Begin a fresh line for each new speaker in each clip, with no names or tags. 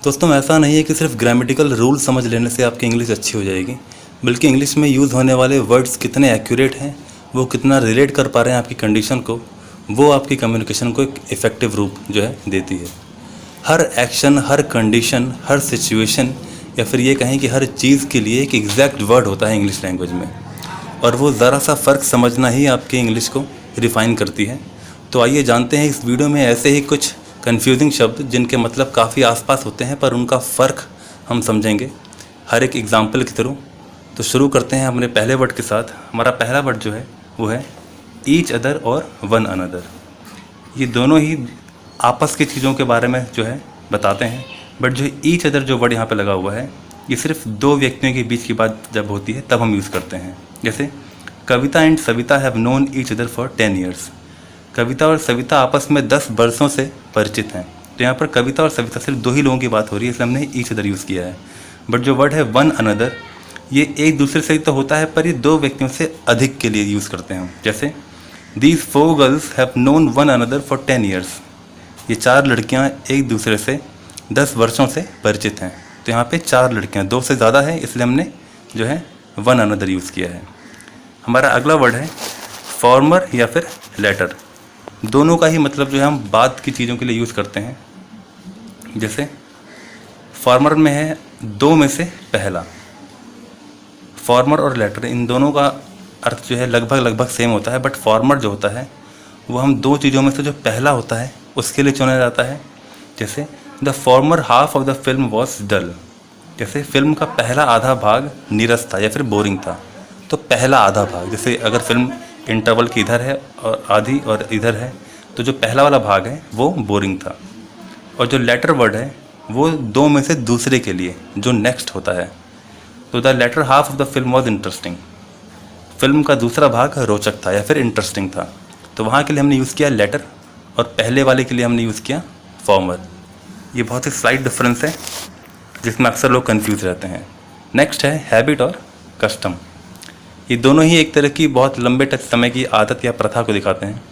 दोस्तों, ऐसा नहीं है कि सिर्फ ग्रामेटिकल रूल समझ लेने से आपकी इंग्लिश अच्छी हो जाएगी, बल्कि इंग्लिश में यूज़ होने वाले वर्ड्स कितने एक्यूरेट हैं, वो कितना रिलेट कर पा रहे हैं आपकी कंडीशन को, वो आपकी कम्युनिकेशन को एक इफ़ेक्टिव रूप जो है देती है। हर एक्शन, हर कंडीशन, हर सिचुएशन या फिर ये कहें कि हर चीज़ के लिए एक एग्जैक्ट वर्ड होता है इंग्लिश लैंग्वेज में, और वो ज़रा सा फ़र्क समझना ही आपकी इंग्लिश को रिफ़ाइन करती है। तो आइए जानते हैं इस वीडियो में ऐसे ही कुछ कंफ्यूजिंग शब्द जिनके मतलब काफ़ी आसपास होते हैं पर उनका फ़र्क हम समझेंगे हर एक एग्जाम्पल के थ्रू। तो शुरू करते हैं अपने पहले वर्ड के साथ। हमारा पहला वर्ड जो है वो है ईच अदर और वन अनदर। ये दोनों ही आपस की चीज़ों के बारे में जो है बताते हैं, बट जो ईच अदर जो वर्ड यहाँ पे लगा हुआ है ये सिर्फ दो व्यक्तियों के बीच की बात जब होती है तब हम यूज़ करते हैं। जैसे Kavita and Savita have known each other for 10 years. Kavita और सविता आपस में 10 वर्षों से परिचित हैं। तो यहाँ पर कविता और सविता सिर्फ दो ही लोगों की बात हो रही है, इसलिए हमने ईच अदर यूज़ किया है। बट जो वर्ड है वन अनदर, ये एक दूसरे से तो होता है पर ये दो व्यक्तियों से अधिक के लिए यूज़ करते हैं। जैसे these 4 girls have known one another for 10 years. ये 4 लड़कियाँ एक दूसरे से 10 वर्षों से परिचित हैं। तो यहाँ पे 4 लड़कियाँ, 2 से ज़्यादा है, इसलिए हमने जो है वन अनदर यूज़ किया है। हमारा अगला वर्ड है फॉर्मर या फिर लेटर। दोनों का ही मतलब जो है हम बाद की चीज़ों के लिए यूज़ करते हैं। जैसे फॉर्मर में है दो में से पहला। फॉर्मर और लेटर इन दोनों का अर्थ जो है लगभग सेम होता है, बट फॉर्मर जो होता है वो हम दो चीज़ों में से जो पहला होता है उसके लिए चुना जाता है। जैसे the former half of the film was dull. जैसे फिल्म का पहला आधा भाग नीरस था या फिर बोरिंग था। तो पहला आधा भाग, जैसे अगर फिल्म इंटरवल की इधर है और आधी और इधर है, तो जो पहला वाला भाग है वो बोरिंग था। और जो लेटर वर्ड है वो दो में से दूसरे के लिए जो नेक्स्ट होता है। तो the latter half of the film was interesting. Film का दूसरा भाग रोचक था या फिर इंटरेस्टिंग था। तो वहाँ के लिए हमने यूज़ किया लेटर और पहले वाले के लिए हमने यूज़ किया फॉर्मर। ये बहुत ही स्लाइट डिफरेंस है जिसमें अक्सर लोग कंफ्यूज रहते हैं। नेक्स्ट है हैबिट और कस्टम। ये दोनों ही एक तरह की बहुत लंबे समय की आदत या प्रथा को दिखाते हैं।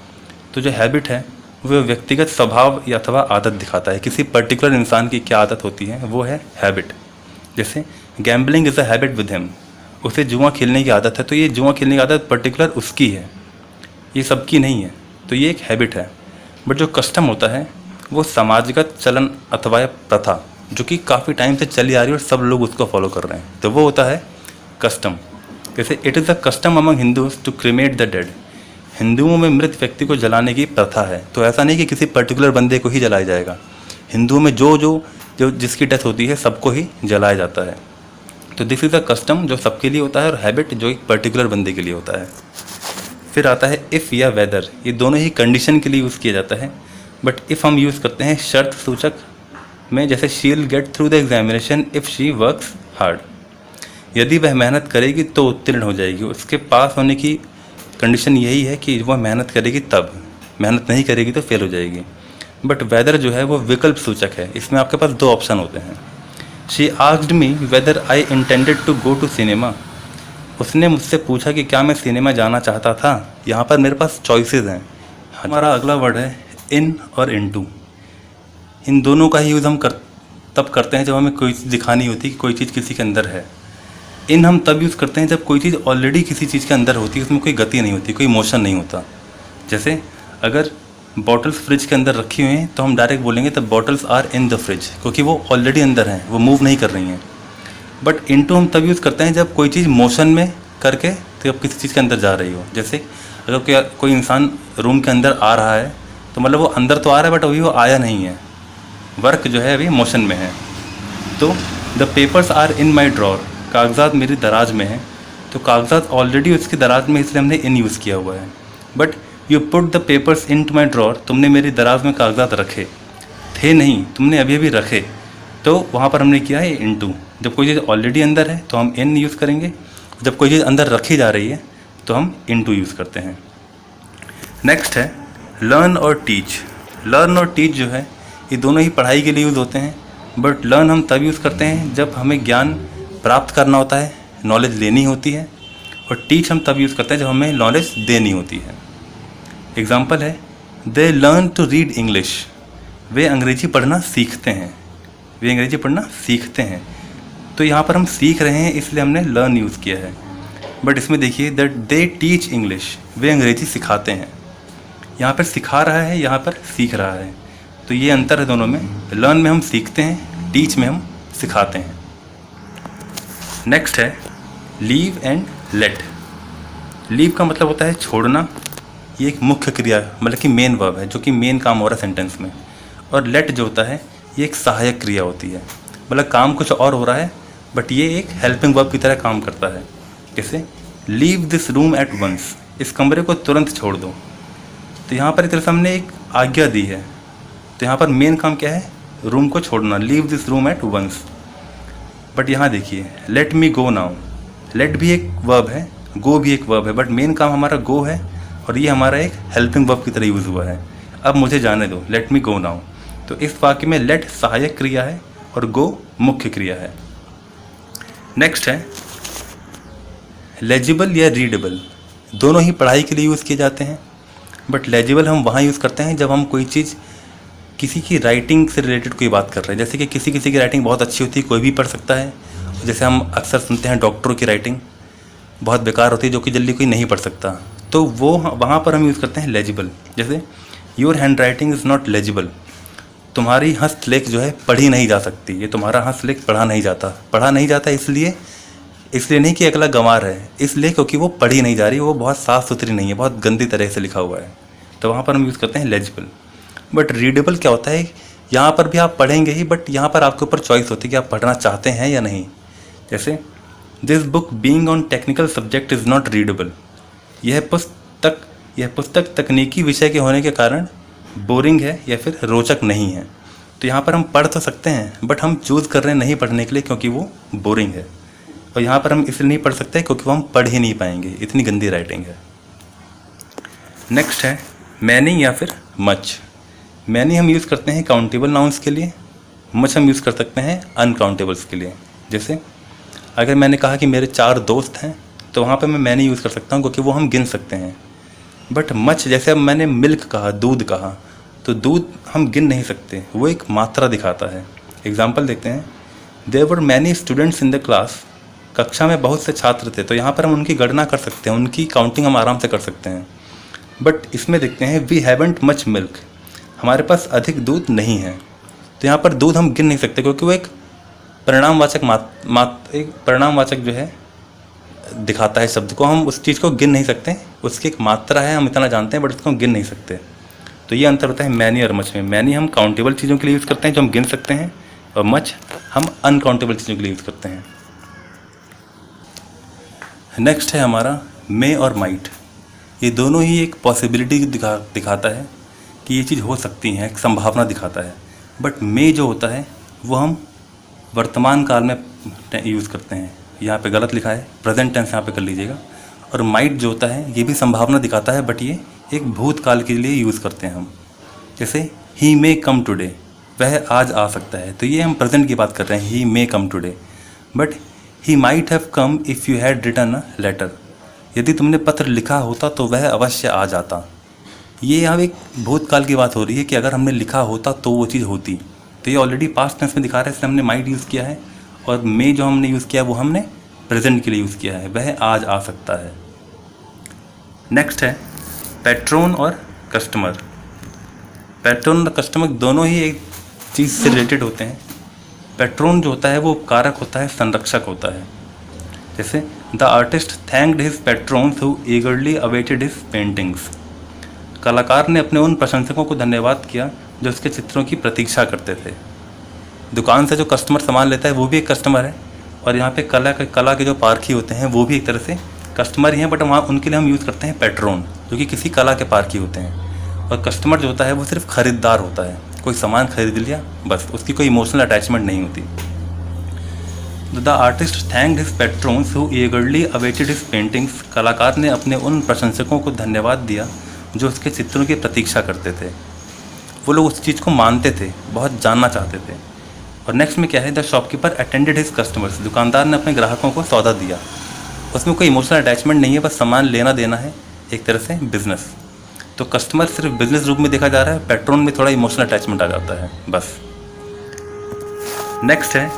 तो जो हैबिट है वो व्यक्तिगत स्वभाव या अथवा आदत दिखाता है। किसी पर्टिकुलर इंसान की क्या आदत होती है वो है हैबिट। जैसे gambling is a habit with him. उसे जुआ खेलने की आदत है, तो ये जुआ खेलने की आदत पर्टिकुलर उसकी है, ये सबकी नहीं है। तो ये एक हैबिट है। बट जो कस्टम होता है वो समाजगत चलन अथवा प्रथा जो कि काफ़ी टाइम से चली आ रही है और सब लोग उसको फॉलो कर रहे हैं, तो वो होता है कस्टम। जैसे it is the custom among Hindus to cremate the dead. हिंदुओं में मृत व्यक्ति को जलाने की प्रथा है। तो ऐसा नहीं कि किसी पर्टिकुलर बंदे को ही जलाया जाएगा। हिंदुओं में जो जिसकी डेथ होती है सबको ही जलाया जाता है। तो दिस इज़ द कस्टम जो सबके लिए होता है, और हैबिट जो एक पर्टिकुलर बंदे के लिए होता है। फिर आता है इफ़ या वेदर। ये दोनों ही कंडीशन के लिए यूज़ किया जाता है, बट इफ़ हम यूज़ करते हैं शर्त सूचक में। जैसे she will get through the examination if she works hard. यदि वह मेहनत करेगी तो उत्तीर्ण हो जाएगी। उसके पास होने की कंडीशन यही है कि वह मेहनत करेगी, तब मेहनत नहीं करेगी तो फेल हो जाएगी। बट वेदर जो है वो विकल्प सूचक है। इसमें आपके पास दो ऑप्शन होते हैं। She asked me whether I intended to go to cinema. उसने मुझसे पूछा कि क्या मैं सिनेमा जाना चाहता था। यहाँ पर मेरे पास चॉइसेस हैं। हमारा अगला वर्ड है इन और इनटू। इन दोनों का ही यूज़ हम तब करते हैं जब हमें कोई चीज़ दिखानी होती कि कोई चीज़ किसी के अंदर है। इन हम तब यूज़ करते हैं जब कोई चीज़ ऑलरेडी किसी चीज़ के अंदर होती है, उसमें कोई गति नहीं होती, कोई मोशन नहीं होता। जैसे अगर बॉटल्स फ्रिज के अंदर रखी हुई हैं तो हम डायरेक्ट बोलेंगे the bottles are in the fridge, क्योंकि वो ऑलरेडी अंदर हैं, वो मूव नहीं कर रही हैं। बट इनटू हम तब यूज़ करते हैं जब कोई चीज़ मोशन में करके तो किसी चीज़ के अंदर जा रही हो। जैसे अगर कोई इंसान रूम के अंदर आ रहा है तो मतलब वो अंदर तो आ रहा है बट अभी वो आया नहीं है, वर्क जो है अभी मोशन में है। तो the papers are in my drawer. कागजात मेरी दराज में हैं। तो कागजात ऑलरेडी उसकी दराज में, इसलिए हमने इन यूज़ किया हुआ है। But you put the papers into my drawer. तुमने मेरी दराज में कागजात रखे थे, नहीं, तुमने अभी अभी रखे, तो वहाँ पर हमने किया है इन टू। जब कोई चीज़ ऑलरेडी अंदर है तो हम इन यूज़ करेंगे, जब कोई चीज़ अंदर रखी जा रही है तो हम इन टू यूज़ करते हैं। नेक्स्ट है लर्न और टीच। लर्न और टीच जो है ये दोनों ही पढ़ाई के लिए यूज़ होते हैं, बट लर्न हम तब यूज़ करते हैं जब हमें ज्ञान प्राप्त करना होता है, नॉलेज लेनी होती है। और टीच हम तब यूज़ करते हैं जब हमें नॉलेज देनी होती है। एग्जाम्पल है they learn to read English. वे अंग्रेजी पढ़ना सीखते हैं। वे अंग्रेजी पढ़ना सीखते हैं। तो यहाँ पर हम सीख रहे हैं इसलिए हमने लर्न यूज़ किया है। बट इसमें देखिए दैट दे टीच इंग्लिश, वे अंग्रेजी सिखाते हैं। यहाँ पर सिखा रहा है, यहाँ पर सीख रहा है, तो ये अंतर है दोनों में। लर्न में हम सीखते हैं, टीच में हम सिखाते हैं। नेक्स्ट है लीव एंड लेट। लीव का मतलब होता है छोड़ना, ये एक मुख्य क्रिया मतलब कि मेन वर्ब है, जो कि मेन काम हो रहा है सेंटेंस में। और लेट जो होता है ये एक सहायक क्रिया होती है, मतलब काम कुछ और हो रहा है बट ये एक हेल्पिंग वर्ब की तरह काम करता है। जैसे leave this room at once, इस कमरे को तुरंत छोड़ दो। तो यहाँ पर एक तरह से हमने एक आज्ञा दी है, तो यहाँ पर मेन काम क्या है, रूम को छोड़ना, leave this room at once. But यहाँ देखिए let me go now, let भी एक वर्ब है, गो भी एक वर्ब है, बट मेन काम हमारा गो है और ये हमारा एक हेल्पिंग वर्ब की तरह यूज़ हुआ है। अब मुझे जाने दो, लेट मी गो नाउ। तो इस वाक्य में लेट सहायक क्रिया है और गो मुख्य क्रिया है। नेक्स्ट है लेजिबल या रीडेबल। दोनों ही पढ़ाई के लिए यूज़ किए जाते हैं, बट लेजिबल हम वहाँ यूज़ करते हैं जब हम कोई चीज़ किसी की राइटिंग से रिलेटेड कोई बात कर रहे हैं। जैसे कि किसी की राइटिंग बहुत अच्छी होती है, कोई भी पढ़ सकता है। जैसे हम अक्सर सुनते हैं डॉक्टरों की राइटिंग बहुत बेकार होती है, जो कि जल्दी कोई नहीं पढ़ सकता, तो वो वहाँ पर हम यूज़ करते हैं लेजिबल। जैसे your hand writing is not legible, तुम्हारी हस्तलेख जो है पढ़ी नहीं जा सकती, ये तुम्हारा हस्तलेख पढ़ा नहीं जाता इसलिए नहीं कि अगला गंवार है, इसलिए क्योंकि वो पढ़ी नहीं जा रही, वो बहुत साफ़ सुथरी नहीं है, बहुत गंदी तरह से लिखा हुआ है, तो वहाँ पर हम यूज़ करते हैं लेजिबल। बट रीडेबल क्या होता है, यहाँ पर भी आप पढ़ेंगे ही, बट यहाँ पर आपके ऊपर चॉइस होती है कि आप पढ़ना चाहते हैं या नहीं। जैसे this book being on technical subject is not readable, यह पुस्तक तकनीकी विषय के होने के कारण बोरिंग है या फिर रोचक नहीं है। तो यहाँ पर हम पढ़ तो सकते हैं, बट हम चूज़ कर रहे हैं नहीं पढ़ने के लिए क्योंकि वो बोरिंग है, और यहाँ पर हम इसलिए नहीं पढ़ सकते क्योंकि वो हम पढ़ ही नहीं पाएंगे, इतनी गंदी राइटिंग है। नेक्स्ट है मैनी या फिर मच। मैनी हम यूज़ करते हैं काउंटेबल नाउन्स के लिए, मच हम यूज़ कर सकते हैं अनकाउंटेबल्स के लिए। जैसे अगर मैंने कहा कि मेरे 4 दोस्त हैं, तो वहाँ पे मैं मैनी यूज़ कर सकता हूँ क्योंकि वो हम गिन सकते हैं। बट मच, जैसे अब मैंने मिल्क कहा, दूध कहा, तो दूध हम गिन नहीं सकते, वो एक मात्रा दिखाता है। एग्जाम्पल देखते हैं, there were many students in the class, कक्षा में बहुत से छात्र थे, तो यहाँ पर हम उनकी गणना कर सकते हैं, उनकी काउंटिंग हम आराम से कर सकते हैं। बट इसमें देखते हैं वी हैवेंट मच मिल्क, हमारे पास अधिक दूध नहीं है, तो यहाँ पर दूध हम गिन नहीं सकते क्योंकि वो एक परिणामवाचक जो है दिखाता है शब्द को, हम उस चीज़ को गिन नहीं सकते, उसकी एक मात्रा है, हम इतना जानते हैं, बट उसको हम गिन नहीं सकते। तो ये अंतर होता है मैनी और मच में। मैनी हम काउंटेबल चीज़ों के लिए यूज़ करते हैं जो हम गिन सकते हैं, और मच हम अनकाउंटेबल चीज़ों के लिए यूज़ करते हैं। नेक्स्ट है हमारा मे और माइट। ये दोनों ही एक पॉसिबिलिटी दिखाता है कि ये चीज़ हो सकती है, एक संभावना दिखाता है। बट मे जो होता है वो हम वर्तमान काल में यूज़ करते हैं, यहाँ पे गलत लिखा है, प्रेजेंट टेंस यहाँ पे कर लीजिएगा। और माइट जो होता है ये भी संभावना दिखाता है, बट ये एक भूतकाल के लिए यूज़ करते हैं हम। जैसे ही मे कम टुडे, वह आज आ सकता है, तो ये हम प्रेजेंट की बात कर रहे हैं, he may come today. But he might have come if you had written a letter, यदि तुमने पत्र लिखा होता तो वह अवश्य आ जाता। ये यहाँ एक भूतकाल की बात हो रही है कि अगर हमने लिखा होता तो वो चीज़ होती, तो ये ऑलरेडी पास्ट टेंस में दिखा रहा है, इसलिए हमने माइट यूज़ किया है। और मे जो हमने यूज़ किया वो हमने प्रेजेंट के लिए यूज़ किया है, वह आज आ सकता है। नेक्स्ट है पैट्रोन और कस्टमर। पैट्रोन और कस्टमर दोनों ही एक चीज़ से रिलेटेड होते हैं। पैट्रोन जो होता है वो उपकारक होता है, संरक्षक होता है। जैसे the artist thanked his patrons who eagerly awaited his paintings, कलाकार ने अपने उन प्रशंसकों को धन्यवाद किया जो उसके चित्रों की प्रतीक्षा करते थे। दुकान से जो कस्टमर सामान लेता है वो भी एक कस्टमर है, और यहाँ पे कला के जो पारखी होते हैं वो भी एक तरह से कस्टमर ही हैं, बट वहाँ उनके लिए हम यूज़ करते हैं पैट्रोन, जो कि किसी कला के पारखी होते हैं। और कस्टमर जो होता है वो सिर्फ ख़रीदार होता है, कोई सामान खरीद लिया बस, उसकी कोई इमोशनल अटैचमेंट नहीं होती। The artist thanked his patrons who eagerly awaited his paintings, कलाकार ने अपने उन प्रशंसकों को धन्यवाद दिया जो उसके चित्रों की प्रतीक्षा करते थे। वो लोग उस चीज़ को मानते थे, बहुत जानना चाहते थे। और नेक्स्ट में क्या है, the shopkeeper attended his customers, दुकानदार ने अपने ग्राहकों को सौदा दिया। उसमें कोई इमोशनल अटैचमेंट नहीं है, बस सामान लेना देना है, एक तरह से बिजनेस। तो कस्टमर सिर्फ बिजनेस रूप में देखा जा रहा है, पैट्रोन में थोड़ा इमोशनल अटैचमेंट आ जाता है बस। नेक्स्ट है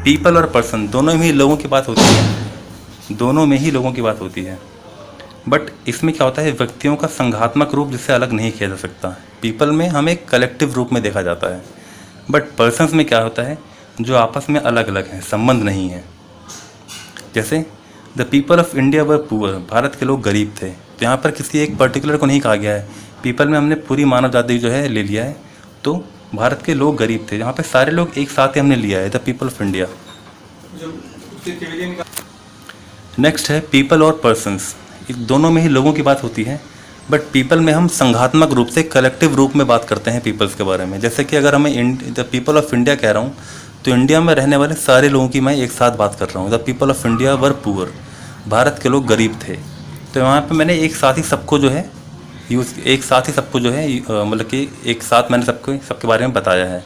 पीपल और पर्सन, दोनों में ही लोगों की बात होती है, दोनों में ही लोगों की बात होती है। बट इसमें क्या होता है, व्यक्तियों का संघात्मक रूप जिससे अलग नहीं किया जा सकता। पीपल में हम एक कलेक्टिव रूप में देखा जाता है, बट पर्सन्स में क्या होता है, जो आपस में अलग अलग हैं, संबंध नहीं है। जैसे the people of India were poor, Bharat के लोग गरीब थे। तो यहाँ पर किसी एक पर्टिकुलर को नहीं कहा गया है, पीपल में हमने पूरी मानव जाति जो है ले लिया है। तो भारत के लोग गरीब थे, यहाँ पे सारे लोग एक साथ ही हमने लिया है, the people of India. Next है पीपल और पर्सन्स, दोनों में ही लोगों की बात होती है, बट पीपल में हम संघात्मक रूप से कलेक्टिव रूप में बात करते हैं पीपल्स के बारे में। जैसे कि अगर हमें द पीपल ऑफ इंडिया कह रहा हूँ, तो इंडिया में रहने वाले सारे लोगों की मैं एक साथ बात कर रहा हूँ। The people of India were poor, Bharat के लोग गरीब थे। तो यहाँ पे मैंने एक साथ ही सबको जो है एक साथ ही सबको जो है मतलब कि एक साथ मैंने सबके बारे में बताया है।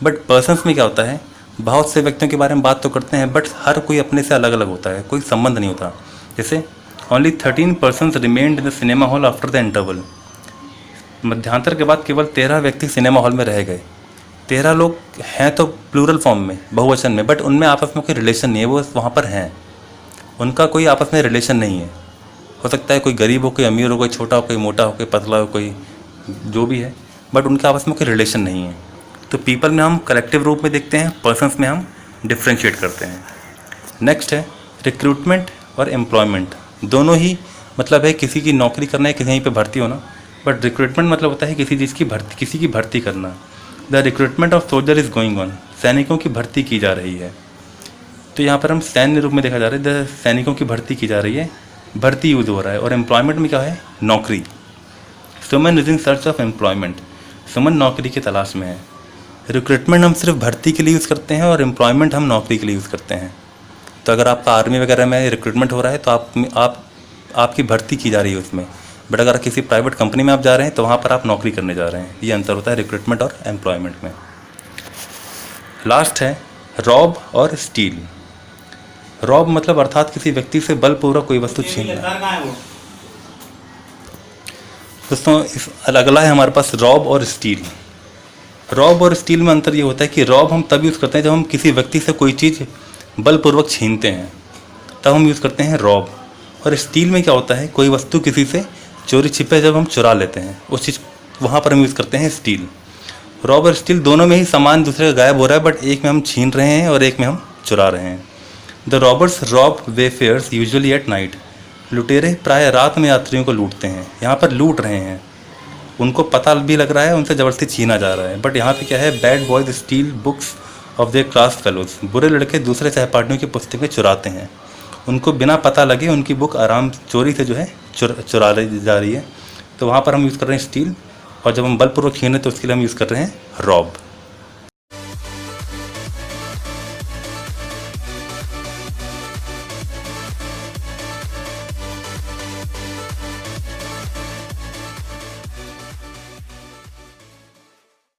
बट पर्सन्स में क्या होता है, बहुत से व्यक्तियों के बारे में बात तो करते हैं, बट हर कोई अपने से अलग अलग होता है, कोई संबंध नहीं होता। जैसे only 13 persons remained in the cinema hall after the interval, मध्यांतर के बाद केवल 13 व्यक्ति सिनेमा हॉल में रह गए। 13 लोग हैं तो प्लूरल फॉर्म में, बहुवचन में, बट उनमें आपस में कोई रिलेशन नहीं है, वो वहाँ पर हैं, उनका कोई आपस में रिलेशन नहीं है। हो सकता है कोई गरीब हो, कोई अमीर हो, कोई छोटा हो, कोई मोटा हो, कोई पतला हो, कोई जो भी है, बट उनके आपस में कोई रिलेशन नहीं है। तो पीपल में हम कलेक्टिव रूप में देखते हैं, पर्सन्स में हम डिफ्रेंशिएट करते हैं। नेक्स्ट है रिक्रूटमेंट और एम्प्लॉयमेंट, दोनों ही मतलब है किसी की नौकरी करना है, कहीं पे भर्ती होना। बट रिक्रूटमेंट मतलब होता है किसी चीज़ की भर्ती, किसी की भर्ती करना। The recruitment of soldier is going on, सैनिकों की भर्ती की जा रही है। तो यहाँ पर हम सैन्य रूप में देखा जा रहा है, द सैनिकों की भर्ती की जा रही है, भर्ती यूज हो रहा है। और एम्प्लॉयमेंट में क्या है, नौकरी। Suman is in search of employment, Suman नौकरी की तलाश में है। रिक्रूटमेंट हम सिर्फ भर्ती के लिए यूज़ करते हैं और एम्प्लॉयमेंट हम नौकरी के लिए यूज़ करते हैं। तो अगर आपका आर्मी वगैरह में रिक्रूटमेंट हो रहा है तो आपकी भर्ती की जा रही है उसमें। बट अगर किसी प्राइवेट कंपनी में आप जा रहे हैं तो वहाँ पर आप नौकरी करने जा रहे हैं। ये अंतर होता है रिक्रूटमेंट और एम्प्लॉयमेंट में। लास्ट है रॉब और स्टील। रॉब मतलब अर्थात किसी व्यक्ति से बलपूर्वक कोई वस्तु छीनना। दोस्तों इस अगला है हमारे पास रॉब और स्टील। रॉब और स्टील में अंतर ये होता है कि रॉब हम तब यूज़ करते हैं जब हम किसी व्यक्ति से कोई चीज़ बलपूर्वक छीनते हैं, तब हम यूज़ करते हैं रॉब। और स्टील में क्या होता है, कोई वस्तु किसी से चोरी छिपे जब हम चुरा लेते हैं उस चीज़, वहाँ पर हम यूज़ करते हैं स्टील। रॉब और स्टील दोनों में ही सामान दूसरे का गायब हो रहा है, बट एक में हम छीन रहे हैं और एक में हम चुरा रहे हैं। The robbers rob wayfarers usually at night, लुटेरे प्राय रात में यात्रियों को लूटते हैं। यहाँ पर लूट रहे हैं, उनको पता भी लग रहा है, उनसे ज़बरदस्ती छीना जा रहा है। बट यहाँ पे क्या है, bad boys steel books of their class fellows, बुरे लड़के दूसरे सहपाठियों की पुस्तकें चुराते हैं। उनको बिना पता लगे उनकी बुक आराम चोरी से जो है चुरा ली जा रही है। तो वहाँ पर हम यूज़ कर रहे हैं स्टील, और जब हम बलपूर्वक छीने तो उसके लिए हम यूज़ कर रहे हैं रॉब।